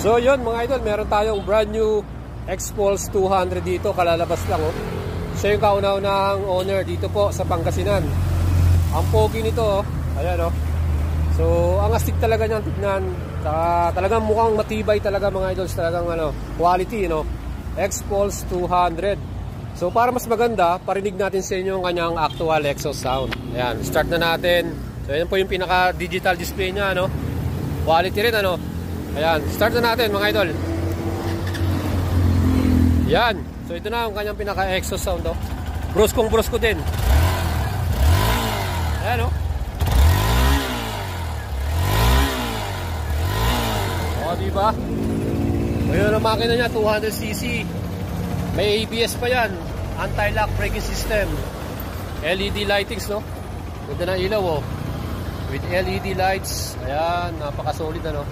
So yun mga idol, meron tayong brand new X-Pulse 200 dito, kalalabas lang oh. Siya yung kauna-unahang owner dito po sa Pangasinan. Ang pogi nito oh, ayan oh. So ang astig talaga niyang tignan. Talagang mukhang matibay talaga mga idols, talagang ano, quality no. X-Pulse 200. So para mas maganda, parinig natin sa inyo ang kanyang actual exhaust sound. Ayan, start na natin. So ayan po yung pinaka digital display niya no. Quality rin ano. Ayan, start na natin mga idol. Yan. So ito na ang kanyang pinaka-exhaust sound oh. Brusko din. Ayan oh. O diba? Ayun ang makina niya, 200cc. May ABS pa yan. Anti-lock braking system. LED lightings no. Ganda na ilaw oh. With LED lights. Ayan, napaka-solid ano.